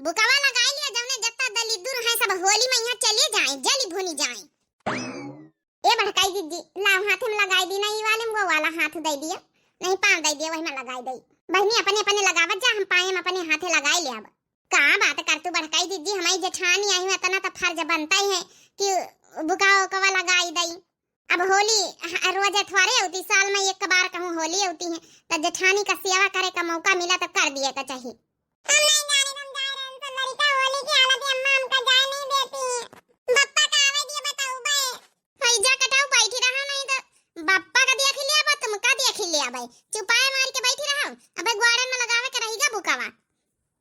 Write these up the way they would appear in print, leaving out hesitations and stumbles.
बुकावा लगाई लिया जौने जत्ता दलिदुर है सब होली में यहाँ चले जाए जली भुनी जाए। ए भड़काई दीदी लाओ हाथ में लगाई दी नहीं वाले में वो वाला हाथ दे दिया नहीं पाँव दे दिया वही में लगाई दई बहनी अपने अपने लगावत जा हम पाए में अपने हाथे लगाई ले। अब कहाँ बात कर तू भड़काई दीदी हमारी जेठानी आई है इतना तो फर्ज बनता ही है कि बुकावा कवा लगाई दई। अब होली रोज अठवारे होती साल में एक बार कहूँ होली होती है तो जेठानी का सेवा करे का मौका मिला तो कर दिया तो चाहिए। हम नहीं जाने तुम जा रहे हैं तो लड़का होली की हालत अम्मा हमका जाए नहीं देती है। बप्पा का आवे दिया बताओ बे भाई जा कटाओ बैठी रहा नहीं तो बप्पा का देख लिया बा तुम का देख लिया भाई चुपाए मार के बैठी रहो। अबे ग्वारन में लगावे के रहेगा बुकावा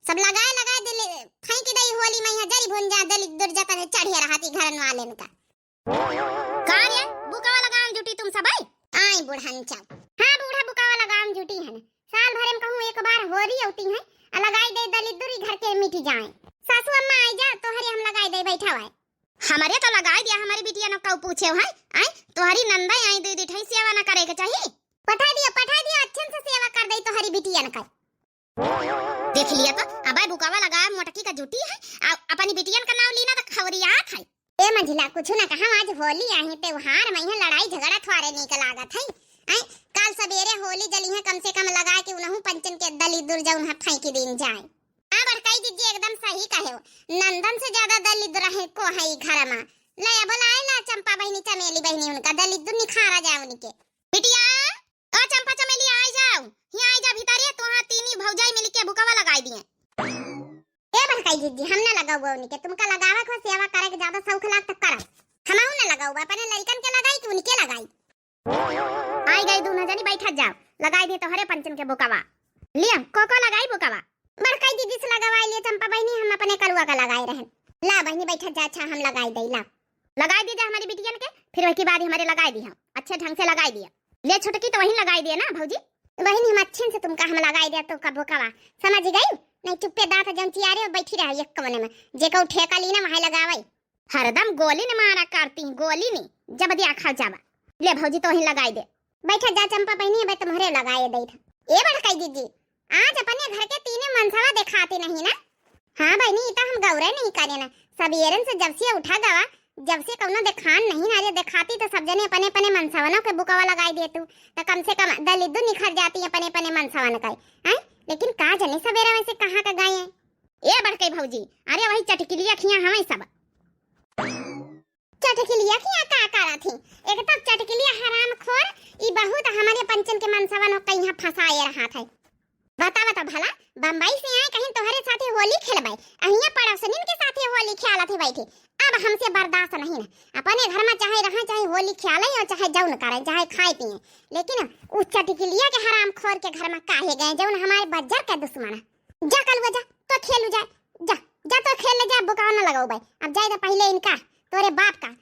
सब लगाए लगाए दिल फेंक दई होली में यहाँ जरी भुन जा दली दुर जाता है चढ़िया रहती घरन वाले का कहां है बुकावा लगाम जुटी तुम सब आई बुढ़न चाव। हां बूढ़ा बुकावा लगाम जुटी है साल भर में कहूं एक बार होली होती है लगाई दे दलिदुरी घर के मिट जाए। सासू अम्मा आई जा तोहरी हम लगाई दे बैठा हुआ हमारे तो लगाई दिया हमारी बिटिया ने कऊ पूछे है आई तोहरी नंदा आई दे दिठई सेवा ना करे के चाहिए पठा दिया अच्छे से सेवा कर दई तोहरी बिटिया ने कर देख लिया तो अबे बुकावा लगा मोटकी का जुटी है अपनी बिटिया का नाम लीना तो खवरियात है। ए मंझिला कुछ ना कहा आज होली आई त्योहार में लड़ाई झगड़ा थोड़े नहीं का लागत है आई कल सवेरे होली जली है कम से कम लगा के उनहु पंचन के दलिदुर जौन है फेंकी दिन जाए। हां बड़काई दीदी एकदम सही कहे हो नंदन से ज्यादा दलिदुर है को है घर में ले बुलाए ला चंपा बहनी चमेली बहनी उनका दलिदुर निखारा जाए उनके बिटिया ओ चंपा चमेली आ जाओ यहां आ जा भीतर ये तोहा तीनी भौजाई मिल के बुकावा लगाई दिए। ए बड़काई दीदी हम ना लगाओ उनके तुमका लगावा को सेवा करे के ज्यादा शौक लाग तक कर हमहु ना लगाओ अपने लड़कन के लगाई कि उनके लगाई आई गई दूना जानी बैठा जाओ लगाई दे तो हरे पंचन के बुकावा लिया को लगाई बुकावा बड़काई दीदी से लगावाई लिए चंपा बहनी हम अपने कलुआ का लगाए रहे ला बहनी बैठा जा अच्छा हम लगाई दई ला लगाई दीजिए हमारी बिटिया के फिर वही बाद हमारे लगाई दी हम अच्छे ढंग से लगाई दिया ले छोटकी तो वही लगाई दिया ना भौजी बहनी हम अच्छे से तुमका हम लगाई दिया तो का बुकावा समझ गई नहीं चुप्पे दांत जम चियारे और बैठी रह एक कोने में जे को ठेका ली ना वहां लगावई हरदम गोली ने मारा करती गोली ने जब दिया खा जावा ले भौजी तो वही लगाई दे बैठा जा चंपा बहनी है तुम्हारे लगाए दई था। ए बड़काई दीदी आज अपने घर के तीने मनसावा दिखाते नहीं ना। हां बहनी इता हम गौरे नहीं करे ना सबेरन से जब से उठा गवा जब से कौनो दिखान नहीं ना दिखाती तो सब जने अपने अपने मनसावनों के बुकावा लगाई दे तू तो कम से कम दलिदुर निखर जाती है अपने अपने मनसावन का हैं लेकिन का जने सवेरा वैसे कहां का गाय है। ए बड़कई भौजी अरे वही चटकिलिया खिया हमें सब चटकिलिया खिया का करा थी एक तो चटकिलिया हराम खोर ई बहुत हमारे पंचन के मनसावन को यहां फंसाए रहा था। बता भला बम्बई से आए कहीं तुम्हारे साथे होली खेलबाई अहिया पड़ोसनिन के साथे होली खेला थे बैठे अब हमसे बर्दाश्त नहीं ना अपने घर में चाहे रहा चाहे होली खेले और चाहे जौन करे चाहे खाए पिए लेकिन उस चटकिलिया के हराम खोर के घर में काहे गए जौन हमारे बज्जर का दुश्मन है। जा कल जा तो खेलू जा जा जा तो खेल ले जा बुकावा ना लगाओ भाई अब जाए तो पहले इनका तोरे बाप का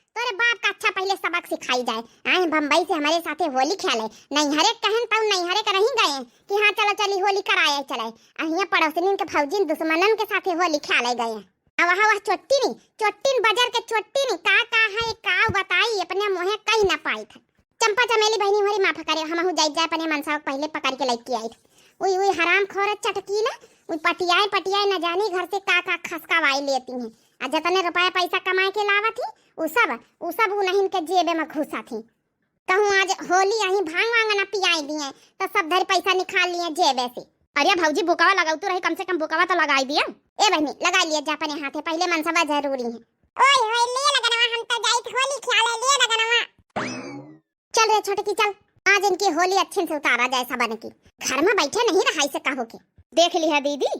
अच्छा पहले सबक सिखाई जाए आए बम्बई से हमारे साथे होली खेले नहीं हरे कहन तो नहीं हरे कर नहीं गए कि हां चलो चली होली कराए चले अहिया पड़ोसनिन के फौजिन दुश्मनन के साथे होली खेले गए अब वहां चोट्टी बाजार के चोट्टी का है का बताई अपने मुंह कहीं ना पाई था। चंपा चमेली बहनी हमारी माफ करे हम जाई जाए अपने मनसा पहले पकड़ के लेके आई था ओई हराम खोर चटकी ना ओई पटियाए न जानी घर से का खसकावाई लेती हैं आ जतने रुपया पैसा कमाए के लावा थी उ सब उन्हीं के जेबे में घुसा थी कहूं आज होली यही भांग वांग ना पियाई दिए तो सब धर पैसा निकाल लिए जेबे से। अरे भौजी बुकावा लगाऊ तो रही कम से कम बुकावा तो लगाई दिया। ए बहनी लगा लिया जा अपने हाथे पहले मनसबा जरूरी है। ओए होए ले लगनवा हम तो जाई होली खेले ले लगनवा चल रे छोटकी चल आज इनकी होली अच्छे से उतारा जाए सबन की घर में बैठे नहीं रहाई से कहो के देख लिया दीदी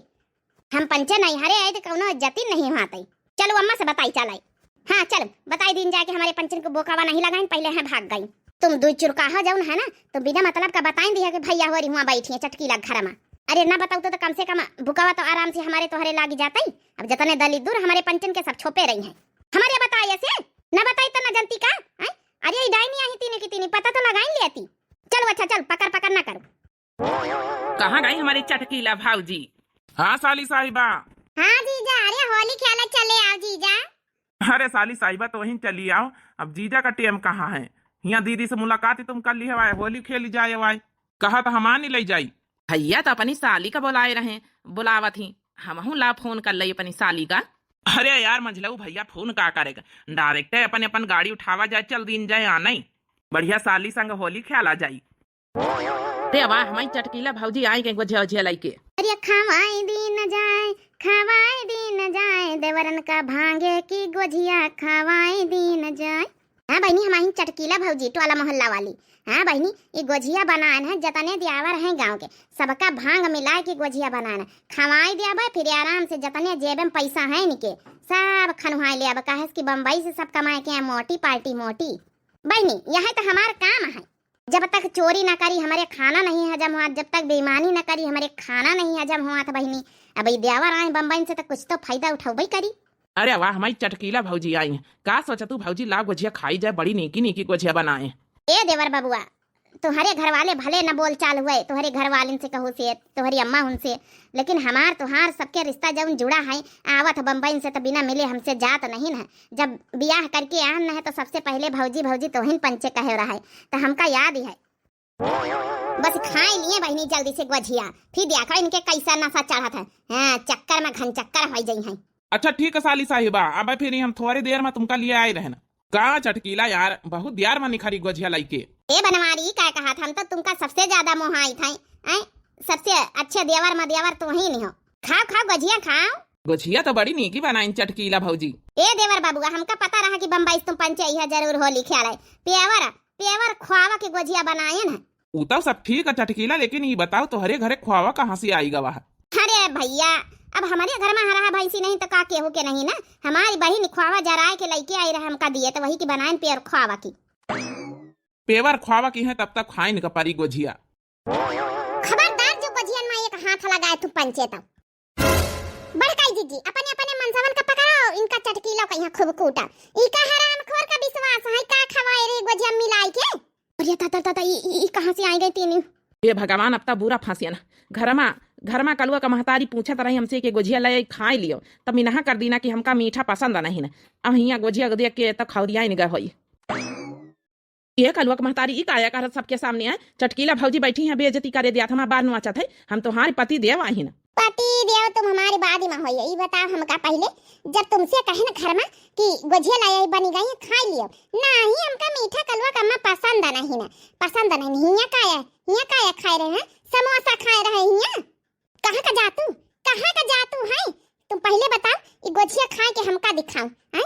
हम पंचे नहीं हरे आए तो कौनो इज्जती नहीं होती चलो अम्मा से बताई चलाई हाँ चल बताई दिन जाके हमारे पंचन को बोकावा नहीं लगाई पहले है भाग गई तुम दो चुरकाहा जाऊन है ना तो बिना मतलब का बताई दिया कि भैया हो रही हुआ बैठी है चटकी लग घर में अरे ना बताऊ तो कम से कम बुकावा तो आराम से हमारे तोहरे लागी जाता ही अब जतने दलिदुर हमारे पंचन के सब छोपे रही हैं हमारे बताई ऐसे ना बताई तो ना जनती का अरे डायनी आई तीने की तीनी पता तो लगाई लेती चलो अच्छा चल पकड़ ना करो कहाँ गई हमारी चटकीला भाऊजी। हाँ साली साहिबा। हाँ जीजा अरे होली खेलने चले आओ जीजा। अरे साली साहिबा तो वहीं चली आओ अब जीजा का टेम कहाँ है यहाँ दीदी से मुलाकात ही तुम कर ली हवाए होली खेली जाए हवाए कहा तो हम नहीं ले जाई भैया तो अपनी साली का बुलाए रहे बुलावा थी हमहू ला फोन कर लई अपनी साली का। अरे यार मंझलऊ भैया फोन का करेगा, डायरेक्ट अपन अपन गाड़ी उठावा जाए, चल दिन जाए आना ही बढ़िया साली संग होली खेला जाई। रे वाह हमारी चटकीला भौजी आई के गोझिया उझिया लाई के। अरे खवाई दिन जाए, खवाई दिन जाए, देवरन का भांगे की गोझिया खवाई दिन जाए। हाँ बहनी हमारी चटकीला भौजी टोला मोहल्ला वाली। हाँ बहनी ये गोझिया बनाना है, जतने दियावर हैं गांव के सबका भांग मिला के गोझिया बनाना, खवाई दिया फिर आराम से जतने जेब में पैसा है इनके सब खनवाई ले। अब कहे कि बम्बई से सब कमाए के मोटी पार्टी मोटी। बहनी यह तो हमारा काम है, जब तक चोरी ना करी हमारे खाना नहीं हजम हुआ, जब तक बेईमानी ना करी हमारे खाना नहीं हजम हुआ था बहनी। अब देवर आए बम्बई से तो कुछ तो फायदा उठाओ करी। अरे वाह हमारी चटकीला भौजी आई है, का सोचा तू भौजी ला गोझिया खाई जाए, बड़ी नीकी नीकी गोझिया बनाए। ए देवर बबुआ तुम्हारे घर वाले भले न बोल चाल हुए, तुम्हारे घर वाले से कहो से तुम्हारी अम्मा उनसे, लेकिन हमार तुहार सबके रिश्ता जब जुड़ा है आवत बम्बई से तो बिना मिले हमसे जात नहीं है। जब ब्याह करके आन न है तो सबसे पहले भौजी भौजी तोहिन पंचे कहे रहा है, तो हमका याद ही है। बस खाए लिए बहनी जल्दी से गोझिया, फिर देखा इनके कैसा नशा चढ़ा था। हाँ चक्कर में घन चक्कर हो जाई है। अच्छा ठीक है साली साहिबा, अब फिर हम थोड़ी देर में तुमका लिए आए रहना। का चटकीला यार बहुत दियार में निखरी गोझिया लाई के। ए बनवारी क्या कहा था, हम तो तुमका सबसे ज्यादा मोहाई था। सबसे अच्छे देवर में देवर तो ही नहीं हो। खाओ खाओ गोझिया खाओ। गोझिया तो बड़ी नीकी बनाई चटकीला भौजी। ए देवर बाबूआ हमका पता रहा कि बम्बई तुम पंचे यह जरूर होली खेला है। पेवर पेवर खुआवा के गोझिया बनाए ना। वो तो सब ठीक है चटकीला, लेकिन ये बताओ तुम्हारे घरे खुआवा कहाँ से आई गवा? अरे भैया अब हमारे घर में हरा भैंसी नहीं तो का केहू के नहीं ना, हमारी बहन खुआवा जराए के लेके आई रहा, हमका दिए तो वही की बनाए पेवर खुआवा की। पेवर खुआवा की है तब तक खाई न कपारी गोझिया। खबरदार जो गोझियन में एक हाथ लगाए तू पंचे तब। बड़काई जीजी अपने अपने मनसवन का पकड़ाओ, इनका चटकीला का यहाँ खूब कूटा। ई का हराम खोर का विश्वास है का खवाए रे गोझिया मिलाई के। और ये ता ई कहां से आई गई तीन? ये भगवान अब तक बुरा फांसिया ना। घर में कलुआ का महतारी पूछत रही हमसे कि गोझिया ले खाए लियो, तब मिनहा कर दीना कि हमका मीठा पसंद नहीं ना। अब हिया गोझिया देख के तक खौरिया निगर होई। ये कलुआ का महतारी ई काया कर सबके सामने है, चटकीला भौजी बैठी है बेइज्जती करे दिया था, बार नुआचा थे हम तुम्हारे पति देव आई ना। पति देव तुम हमारी बादी में होइए। ई बताओ हमका पहले जब तुमसे कहे ना घर में कि गोझिया लाई बनी गई है खा लियो, नहीं हमका मीठा कलवा कम्मा पसंद नहीं ना, पसंद नहीं। हिया काया खाए रहे हैं, समोसा खाए रहे हिया। कहां का जातू है? तुम पहले बताओ ई गोझिया खाए के हमका दिखाओ हैं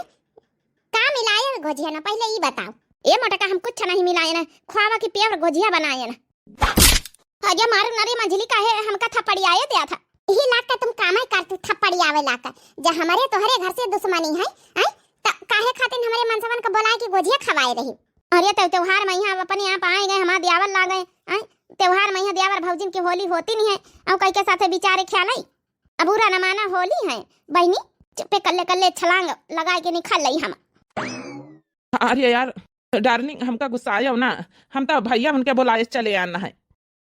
का मिलाए गोझिया ना, पहले ई बताओ। ए मोटका हम कुछ नहीं मिलाए ना, खुआवा की पेवर गोझिया बनाए ना। अरे मारू नरे मंझली काहे हमका थप्पड़ी आए दिया था। यही लाका तुम कामाई कर तू थप्पड़ी आवे लाका, जब हमारे तोहरे घर से दुश्मनी है काहे खातिर हमारे मनसवन को बुलाए कि गोझिया खवाए रही। अरे तो त्योहार में यहाँ अपने यहाँ आए गए, हमारा दियावर ला गए। त्योहार में यहाँ दियावर भौजिन की होली होती नहीं है, और कई के साथे बिचारे ख्याल अबूरा न माना होली है बहनी, चुपे कल्ले छलांग लगा के निकल ली हम। अरे यार डार्लिंग हमका गुस्सा आया ना, हम तो भैया उनके बुलाए चले आना है।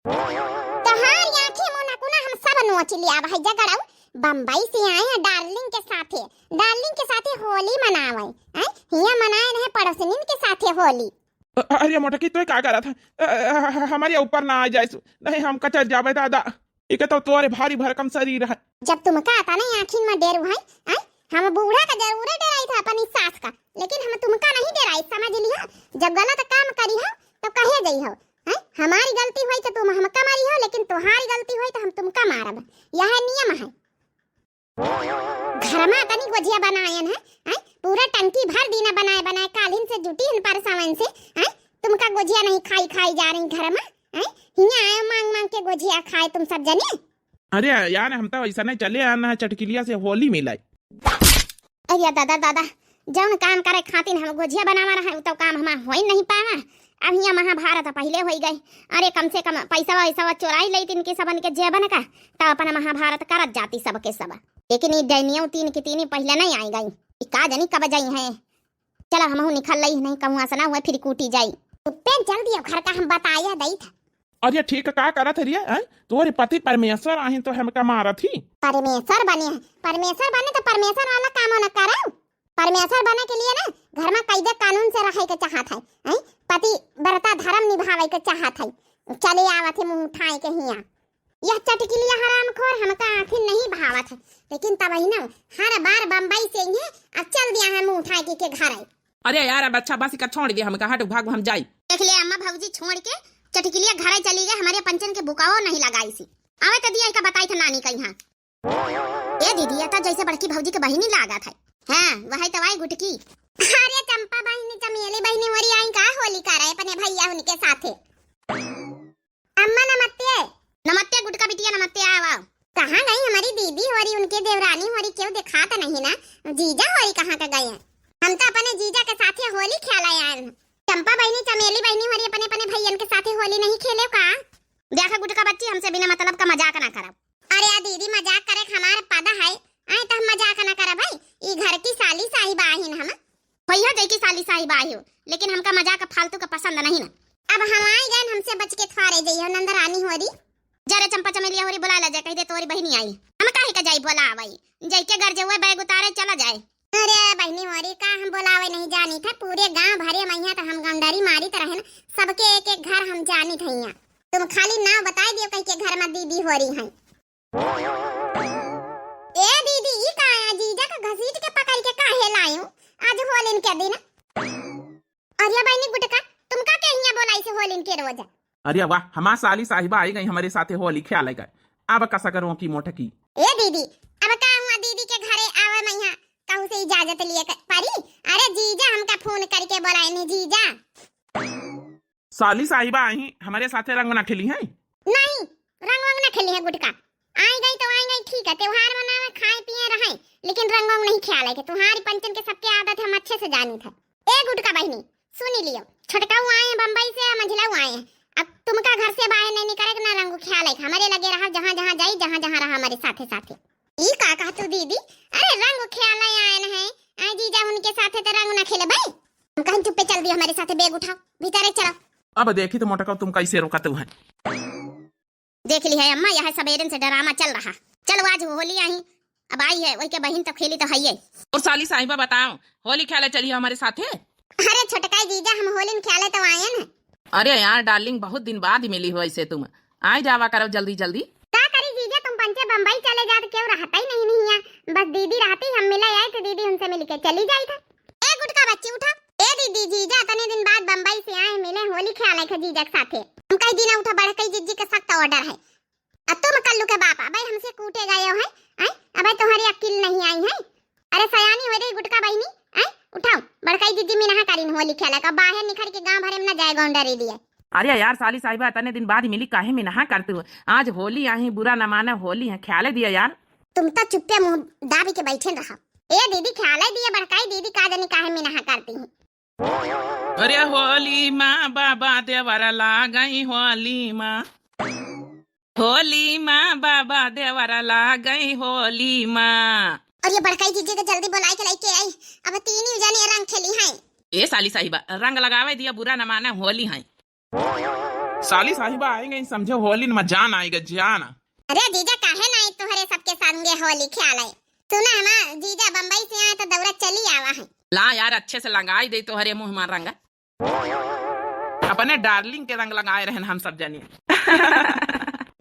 तहार आंखें मुंह नकुना हम सब नोच लिया भाई जगड़ाऊ। बम्बई से आए हैं डार्लिंग के साथे होली मनावे हैं, हिया मनाए रहे पड़ोसनिन के साथे होली। अरे मोटकी तो क्या करा था, हमारे ऊपर ना आ जाए नहीं, हम कचर जावे दादा। एक तो तोरे भारी भरकम शरीर है। जब तुमका आता नहीं आखिर में डेर भाई हम बूढ़ा का जरूर डराई था अपनी सास का, लेकिन हम तुमका नहीं डराई, समझ लिया। जब गलत काम करी हो तो कहे गई हो हमारी गलती हुई तो तुम हमका मारी हो, लेकिन तुम्हारी गलती हुई तो हम तुमका मारब, यह नियम है। घर में तनी गोझिया बनायन है पूरा टंकी भर दीना बनाए कालीन से जुटी हन परसावन से तुमका गोझिया नहीं खाई जा रही घर में हिया आए मांग के गोझिया खाए तुम सब जने। अरे यार हम तो ऐसा नहीं चले आना है, चटकिलिया से होली मिलाई। अरे दादा जौन काम करे खातिर हम गोझिया बनावा रहा तो काम हमारा हो ही नहीं पावा। अब यहाँ महाभारत पहले हो गई। अरे कम से कम पैसा चोराई ली तीन के सबन के जेबन का, तब अपन महाभारत करत जाती सबके सब, लेकिन ये दैनियों तीन की तीन पहले नहीं आई गई। का जानी कब जाई है, चलो हम निकल रही नहीं कहूँ सना हुआ फिर कूटी जाई। जल्दी घर का हम बताया दई था। अरे ठीक का करा थे रिया, तोरे पति परमेश्वर आही तो हमका मारा थी। परमेश्वर बने तो परमेश्वर वाला काम न करो। परमेश्वर बने के लिए ना घर में कायदे कानून से रहे के चाहत है, पति व्रता धर्म निभावे के चाहत है। चले आवत है मुंह उठाए के हिया यह चटकिलिया हरामखोर हमका आखिर नहीं भावत है, लेकिन तब ही ना हर बार बम्बई से ही अब चल दिया है मुंह उठा के घर आई। अरे यार अब अच्छा बस का छोड़ दिया, हम कहा हट भाग हम जाई। देख ले अम्मा भौजी छोड़ के चटकिलिया घर आई चली गए, हमारे पंचन के बुकाओ नहीं लगाई सी। आवे तो दिया का बताई था नानी का यहाँ। ए दीदी था जैसे बड़की भौजी के बहिनी लागा था। हां वही तो आई गुटकी। अरे चंपा बहिनी चमेली बहिनी वरी आई का होली कर रहे अपने भैया उनके साथे। अम्मा नमस्ते। नमस्ते गुटका बिटिया नमस्ते। आवा कहां गई हमारी दीदी होरी उनके देवरानी होरी क्यों दिखा तो नहीं ना। जीजा होरी कहां का गए हैं? हम तो अपने जीजा के साथे होली खेला आए हैं। चंपा बहिनी चमेली बहिनी होरी अपने अपने भैयन के साथे होली नहीं खेले का? देखा गुटका बच्ची हमसे बिना मतलब का मजाक ना करो। अरे यार दीदी मजाक करे हमारे पदा है आए तो हम मजाक ना करा भाई। ई घर की साली साहिबा आहिन हम भैया जय की साली साहिबा आई हो, लेकिन हमका मजाक फालतू का पसंद नहीं ना। अब हम आए गए हमसे बच के थारे जइयो नंदरानी होरी। जरे चंपा चमेलिया होरी बुला ले जा कह दे तोरी बहिनी आई। हम काहे का जाई बोला आवई जय के घर जवे बैग उतारे चला जाए। अरे बहिनी होरी का हम बोलावे नहीं जानी था, पूरे गांव भरे मैया तो हम गंडारी मारी तरह है सबके एक एक घर हम जानी थैया। तुम खाली नाम बता दियो कहीं के घर में दीदी होरी है। ए दीदी ई का आया जीजा का घसीट के पकड़ के काहे लायो आज होलिन के दिन। अरे बहिनी गुटका तुम का कहिया बोलाई से होलिन के रोज। अरे वाह हमार साली साहिबा आई गई हमारे साथे होली खेले गए। अब कैसा करूं की मोटकी। ए दीदी अब का हुआ दीदी के घरे आवे मैया कहू से इजाजत लिए पारी। अरे जीजा हमका फोन करके बोलाए ने जीजा। साली साहिबा आई हमारे साथे रंग ना खेली है? नहीं रंग वंग ना खेली है गुटका। आई गई तो आई गई ठीक है, त्योहार मनावे खाए पिए रहे, लेकिन रंग वंग नहीं खेले के। तुम्हारी पंचन के सबके आदत हम अच्छे से जानी था। ए गुटका बहिनी सुनी लियो छोटका आए हैं बम्बई से मंझला आए हैं। अब तुमका घर से बाहर नहीं निकले ना रंग खेले हमारे लगे रहा जहां जहां जाई जहां जहां रहा हमारे साथे साथे। ई का कहा तू दीदी? अरे रंग खेले आए हैं आई जीजा उनके साथे तो रंग ना खेले भाई। हम कहीं चुप्पे चल दियो हमारे साथे बैग उठाओ भीतर चलो। अब देखी तो मोटका तुम कैसे रोकते है। देख ली है अम्मा यह सबेरन से ड्रामा चल रहा। चलो आज होली आई अब आई है वही के बहन तो खेली तो है ही। और साली साहिबा बताओ होली खेले चलिए हमारे साथे। अरे छोटका जीजा हम होली खेले तो आए हैं। अरे यार डार्लिंग बहुत दिन बाद ही मिली हो ऐसे तुम आ जावा करो जल्दी जल्दी। क्या करी जीजा तुम पंचे बम्बई चले जाते क्यों रहता ही नहीं है। बस दीदी रहती हम मिले आए तो दीदी उनसे मिल के चली जाई था। ए गुटका बच्ची उठा। ए दीदी जीजा इतने दिन बाद बम्बई से आए मिले होली खेले थे जीजा के साथे। हम कई दिन उठा बढ़ कई जीजी का सख्त ऑर्डर है। अब तुम कल्लू के बापा भाई हमसे कूटे गए हो हैं अब तुम्हारी अक्ल नहीं आई है। अरे सयानी हो रही गुटका बहिनी उठाओ बड़काई दीदी में नहा करीन होली खेला का बाहर निखर के गांव भरे में ना जाए गौंडरी दिए। अरे यार साली साहिबा इतने दिन बाद मिली काहे में नहा करते हो। आज होली आई बुरा न माना होली है ख्याले दिया यार। तुम तो चुप्पे मुंह दाबी के बैठे रहो। ए दीदी ख्याले दिए बड़काई दीदी का जाने काहे में नहा करती हूं। अरे होली माँ बाबा देवर ला गई होली माँ बाबा देवर ला गई होली माँ। और ये बड़काई जीजी को जल्दी बुलाई के लेके आई। अब तीन ही जने रंग खेली हैं। ए साली साहिबा रंग लगावे दिया बुरा न माना होली है। साली साहिबा आई गई समझो होली में जान आएगा जान। अरे जीजा काहे ना तुम्हारे सबके संगे होली खेले। सुना हम जीजा बम्बई से आए तो दौरा चली आवा है। ला यार अच्छे से लगाई दे तो हरे मुंह मार रंगा। अपने डार्लिंग के रंग लगाए रहे हम सब जानिए।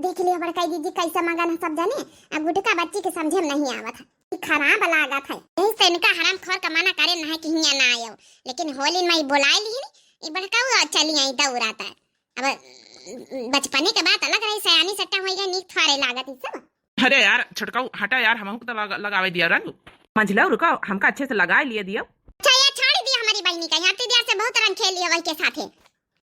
देख लियो बड़काई दीदी कैसा मगन सब जाने। अब गुटका बच्ची के समझे में नहीं आवा था खराब लागा था। यही से इनका हराम खोर का मना करे ना कि हिया ना आयो, लेकिन होली में बुलाई ली ई बड़काऊ चली आई दौरा था। अब बचपने के बात अलग रही सयानी सट्टा हो गया नीक थारे लागत ई सब। अरे यार छटकाऊ हटा यार हमको तो लगावे दिया रंग। मंझला रुको हमका अच्छे से लगा लिए दियो। अच्छा ये छोड़ दी हमारी बहनी का यहाँ दिया से बहुत रंग खेल लिया वही के साथे।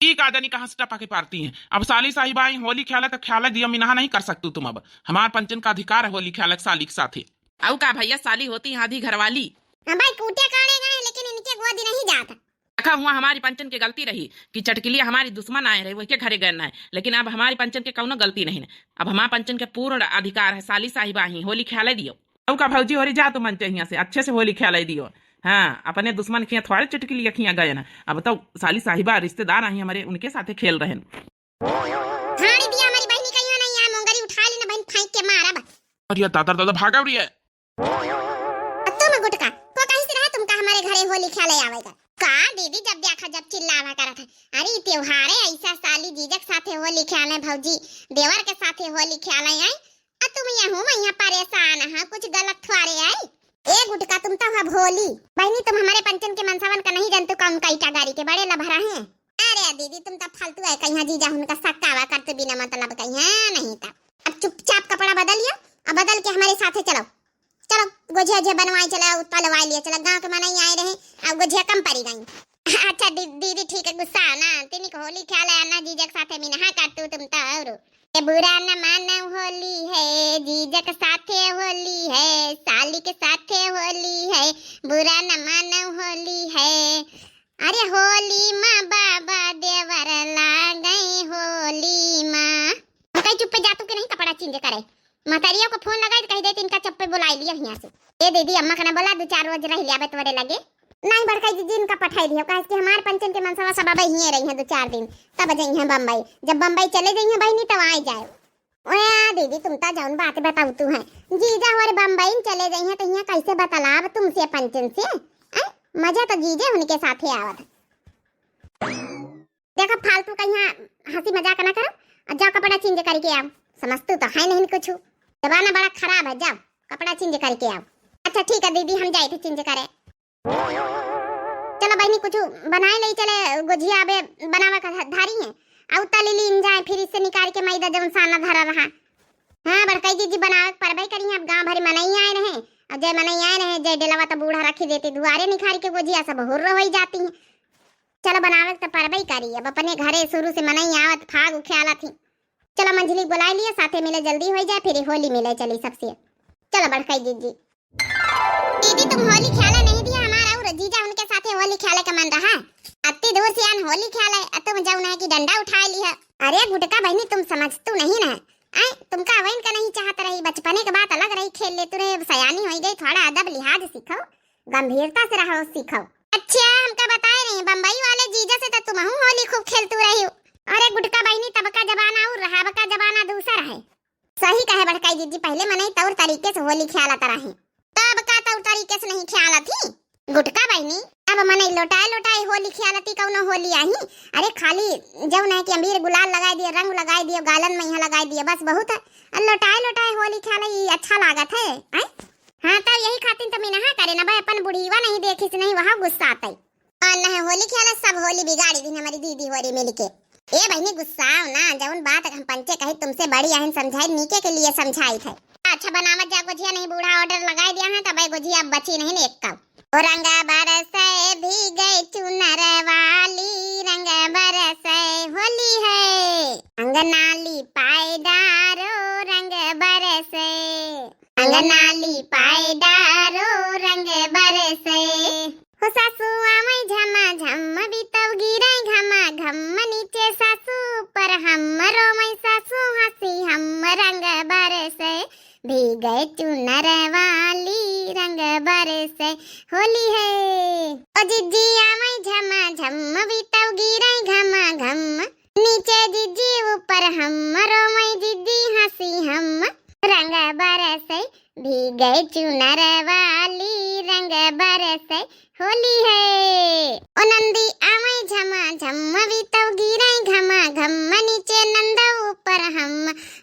ई कादनी कहां से टपा के पारती हैं। अब साली साहिबा आई होली खेला तो खेला दिया मिनहा नहीं कर सकतू तुम। अब हमार पंचन का अधिकार है होली खेला साली के साथे। औ का भैया साली होती आधी घरवाली। भाई कूटे काटे गए लेकिन इनके गोदी नहीं जाता। रखा हुआ हमारी पंचन की गलती रही कि चटकिलिया हमारी दुश्मन आए रहे वही के घरे गए है, लेकिन अब हमारी पंचन के कौनो गलती नहीं है। अब हमारे पंचन के पूर्ण अधिकार है साली साहिबा ही होली खेले दियो। औ का भौजी हो रही जा तुम मंच यहाँ से अच्छे से होली खेले दियो। हाँ अपने दुश्मन खिया थोड़े चटकिलिया खिया गए ना। अब तो साली साहिबा रिश्तेदार आई हमारे उनके साथे खेल रहे हैं। हाड़ी दिया हमारी बहनी का यहाँ नहीं आ मोंगरी उठा लेना बहन फेंक के मारा बा। और ये दादा दादा भागा रही है। तुम गुटका को कहीं से रहा तुमका हमारे घरे होली खेले आवेगा। का दीदी जब देखा जब चिल्लावा करत है। अरे इ त्योहार है ऐसा साली जीजक साथे होली खेले भौजी देवर के साथे होली खेले आई आ तुम यहाँ परेशान है कुछ गलत थोड़े आई। ए गुटका तुम तो अब होली बहनी तुम हमारे पंचम के मनसावन का नहीं जानते कौन का ईटा गाड़ी के बड़े लभरा हैं। अरे दीदी तुम तो फालतू है कहीं जीजा उनका सक्कावा करते बिना मतलब कहीं है नहीं था। अब चुपचाप कपड़ा बदलिए अब बदल के हमारे साथे चलो चलो गोझिया बनवाई चला उत्पलवाई लिए चला गांव के मनाई आए रहे अब गोझिया कम पड़ी गई। अच्छा दीदी ठीक है गुस्सा ना तिनी को होली ख्याल है ना जीजक साथे भी नहा काटू तुम तो और ये बुरा न मानो होली है जीजक साथे होली है साली के साथे होली है बुरा न मानो होली है। अरे होली माँ बाबा देवर ला गई होली माँ कहीं चुप जातू के नहीं कपड़ा चेंज करे महतारियों को फोन लगाए कह दे इनका चप्पे बुलाई लिया यहाँ से। ए दीदी अम्मा का बोला 2-4 रोज रह लिया तोरे लगे नहीं बड़का दीदी इनका पठाई दियो कहे कि हमार पंचम के मनसवा सब अब ही रही हैं 2-4 दिन तब जाई हैं बम्बई जब बम्बई चले जाई हैं बहनी तब आ जाए। ओए दीदी तुम तो जौन बात बताऊ तू है जीजा और बम्बई चले जाई हैं तो यहाँ कैसे बतलाब तुमसे पंचम से मजा तो जीजे उनके साथ ही आवत। देखो फालतू का यहाँ हंसी मजाक ना करो जाओ कपड़ा चेंज करके आओ समझतू तो है नहीं कुछ जमाना बड़ा खराब है जाओ कपड़ा चेंज करके आओ। अच्छा ठीक है दीदी हम जाए थे चेंज करे चलो बहनी कुछ बनाए ले चले गुजिया अबे बनावा का धारी है आउ तली लीन जाए फिर इससे निकाल के मैदा जब साना धरा रहा। हाँ बड़काई दीदी बनावे परबई करी अब गांव भरी मनाई आए रहे अब जय मनाई आए रहे जय डेलावा तो बूढ़ा रखी देती दुआरे निखार के गुजिया सब हुर्र हो जाती है। चलो बनावे तो परबई करी अब अपने घरे शुरू से मनाई आवत फाग ख्याला थी। चलो मंझली बुला लिया साथे मिले जल्दी हो जाए फिर होली मिले चली सबसे। चलो बड़काई दीदी दीदी तुम होली खेला नहीं दिया हमारा और जीजा उनके साथे होली खेले का मन रहा अति दूर से आन होली खेले तुम जाऊ ना कि डंडा उठा लिया। अरे गुटका बहनी तुम समझतू नहीं ना आई तुमका वैन का नहीं चाहत रही बचपने के बात अलग रही खेल लेते रहे सयानी हो गई थोड़ा अदब लिहाज सीखो गंभीरता से रहो सीखो। अच्छा हमका बताए रही बम्बई वाले जीजा से तो तुम होली खूब खेलतू रही हो। अरे गुटका बहनी तब का जमाना और रहा का जमाना दूसरा है। सही कहे बड़काई दीदी पहले मनाई तौर तरीके से होली खेला रही तब का तौर तरीके से नहीं खेला थी गुटका बहनी अब मनाई लोटाए होली खेलती कौनो होली आई। अरे खाली जब ना कि अबीर गुलाल लगाई दियो रंग लगाई दियो गालन में यहाँ लगाई दियो बस बहुत है लोटाए होली खेला अच्छा लागत है। हाँ तब यही खातिर तो मिनहा करे ना भाई अपन बुढ़ीवा नहीं देखी से नहीं वहाँ गुस्सा आता और न होली खेला सब होली बिगाड़ी दी हमारी दीदी होरी मिलके। ए बहनी गुस्सा ना जौन बात हम पंचे कही तुमसे बड़ी आहन समझाई नीके के लिए समझाई थे। अच्छा बनावत जा गुजिया नहीं बूढ़ा ऑर्डर लगाई दिया है तब गुजिया बची नहीं एक कब रंगा बरसे भीगे चुनर वाली रंग बरसे होली है अंगनाली पायदारो रंग बरसे अंगनाली पायदारो रंग बरसे हो सासू आमई झमा झम बीतव गिरे घमा घम नीचे सासू पर हमरो मई सासू हंसी हम रंग बरसे भीगे चुनर वाली रंग बरसे होली है ओ जिज्जी आमई झमा झम बीतव गिरे घमा घम नीचे जिज्जी ऊपर हमरो मई जिज्जी हंसी हम रंग बरसे भीगे चुनर वाली रंग बरसे होली है ओ नंदी आमई झमा झम बीतव गिरे घमा घम नीचे नंद ऊपर हम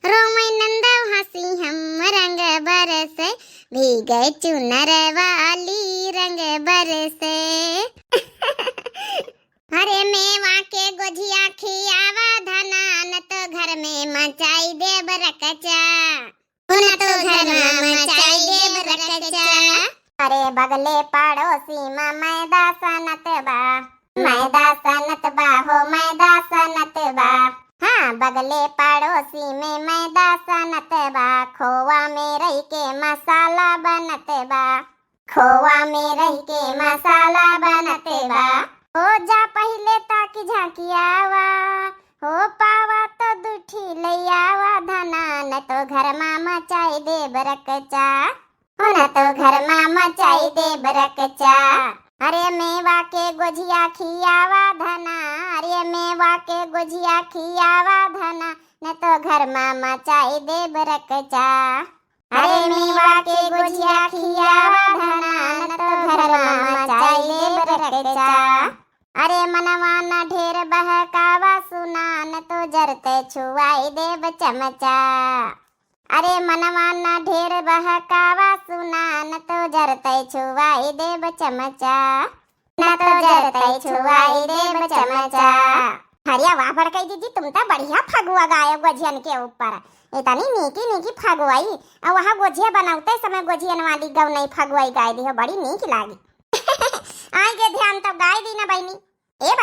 रोमई नंद हंसी हम रंग बरसे भीगे चुनर वाली रंग बरसे। हरे मेवा के गोझिया खियावा धना न तो घर में मचाई दे बरकचा न तो घर में मचाई दे बरकचा। अरे बगले पड़ोसी माँ मैदा सनत बा हो मैदा सनत बा। हाँ बगले पड़ोसी में मैदा सनत बा खोवा में रही के मसाला बनत बा खोवा में रही के मसाला बनत बा। हो जा पहले ताकि झांकियावा हो पावा तो दुठी लैयावा धना न तो घर में मचाई दे बरकचा न तो घर में मचाई दे बरकचा। अरे मेवा के गोझिया खियावा धना अरे मेवा के गोझिया खियावा धना न तो घर में मचाई दे बरकचा। अरे मेवा के गुजिया खियावा धना न तो घर मचाई देब रकचा। अरे मनवा न ढेर बहकावा सुना न तो जरते छुआई देब चमचा। अरे मनवा न ढेर बहकावा सुना न तो जरते छुआई देब चमचा, न तो जरते छुआई देब चमचा। हरिया वाह बड़कई दीदी, तुम तो बढ़िया फगुआ गायब गोझियन के ऊपर। इतनी नीकी नीकी फगुआई और वहाँ गोझिया बनाते समय गोझियन वाली गौ नहीं फगुआई गाय दी हो, बड़ी नीक लागी। आगे ध्यान तो गाय दी ना बहनी। ए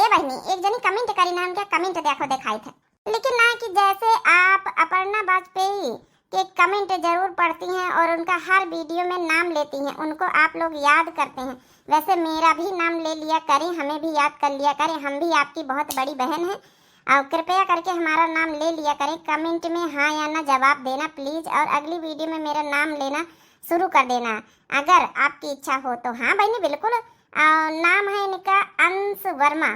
बहनी एक जनी कमेंट करी ना, हमके कमेंट देखो दिखाई थे, लेकिन ना कि जैसे आप अपर्णा वाजपेयी के कमेंट जरूर पढ़ती हैं और उनका हर वीडियो में नाम लेती हैं, उनको आप लोग याद करते हैं, वैसे मेरा भी नाम ले लिया करें, हमें भी याद कर लिया करें, हम भी आपकी बहुत बड़ी बहन हैं और कृपया करके हमारा नाम ले लिया करें। कमेंट में हाँ या ना जवाब देना प्लीज़, और अगली वीडियो में मेरा नाम लेना शुरू कर देना अगर आपकी इच्छा हो तो। हाँ बहनी बिल्कुल, नाम है इनका अंश वर्मा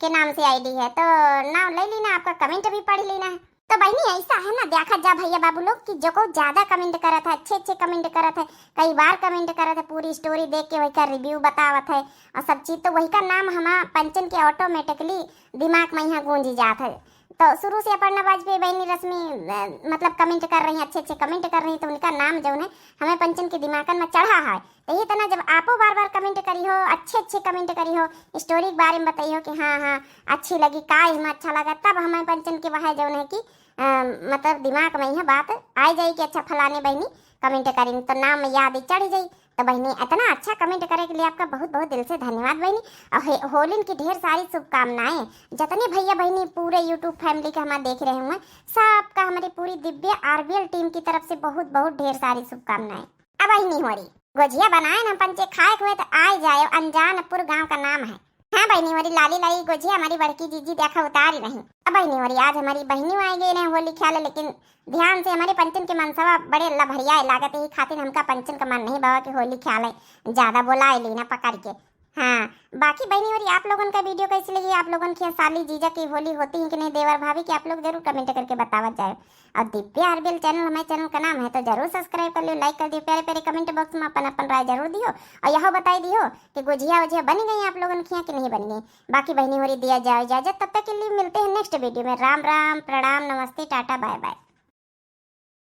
के नाम से आईडी है, तो नाम ले लेना, आपका कमेंट भी पढ़ लेना है। तो बहनी ऐसा है ना, देखा जा भैया बाबू लोग कि जो को ज्यादा कमेंट करत है, अच्छे कमेंट करत है, कई बार कमेंट करत है, पूरी स्टोरी देख के वही का रिव्यू बतावत है और सब चीज, तो वही का नाम हमारा पंचन के ऑटोमेटिकली दिमाग में यहाँ गूंजी जात है। तो शुरू से अपर्णा वाजपेयी बहनी रश्मि मतलब कमेंट कर रही हैं, अच्छे कमेंट कर रही हैं, तो उनका नाम जो है हमें पंचन के दिमाग में चढ़ा है। यही तरह जब आपो बार बार कमेंट करी हो, अच्छे कमेंट करी हो, स्टोरी के बारे में बताई हो कि हाँ अच्छी लगी, का इसमें अच्छा लगा, तब हमें पंचन के वह जो है कि मतलब दिमाग में यह बात आ जाए कि अच्छा फलाने बहनी कमेंट करेंगे तो नाम याद ही चढ़ जाए। तो बहनी इतना अच्छा कमेंट करे के लिए आपका बहुत बहुत दिल से धन्यवाद बहनी, और होली की ढेर सारी शुभकामनाएं। जितने भैया बहनी पूरे यूट्यूब फैमिली के हमारे देख रहे होंगे, सबका हमारी पूरी दिव्य आरबीएल टीम की तरफ से बहुत बहुत ढेर सारी शुभकामनाएं। अब बहनी हो रही गोजिया बनाए ना पंचे खाए हुए तो आ जाए, अनजानपुर गाँव का नाम है। हाँ बहनी हमारी लाली लाई गोजिया हमारी बड़की जीजी देखा उतारी नहीं। अब बहनी हमारी आज हमारी बहनी आई गई ना होली ख्याल, लेकिन ध्यान से हमारे पंचन के मनसवा बड़े लभरिया लागत है, खातिर हमका पंचन का मन नहीं बाबा कि होली ख्याल है ज्यादा बोला लेना पकड़ के। हाँ बाकी बहनी और आप लोगों का वीडियो कैसी लगी, आप लोगों की साली जीजा की होली होती है कि नहीं, देवर भाभी की आप लोग जरूर कमेंट करके बतावा जाए। और दिव्य आरबीएल चैनल हमारे चैनल का नाम है, तो जरूर सब्सक्राइब कर लो, लाइक कर दियो, प्यारे प्यारे कमेंट बॉक्स में अपन राय जरूर दियो और यह बताई दियो कि गुजिया वजिया बन गई आप लोगों की कि नहीं बन गई। बाकी बहनी हो रही दिया जाओ इजाजत, तब तक के लिए मिलते हैं नेक्स्ट वीडियो में। राम राम, प्रणाम, नमस्ते, टाटा, बाय बाय।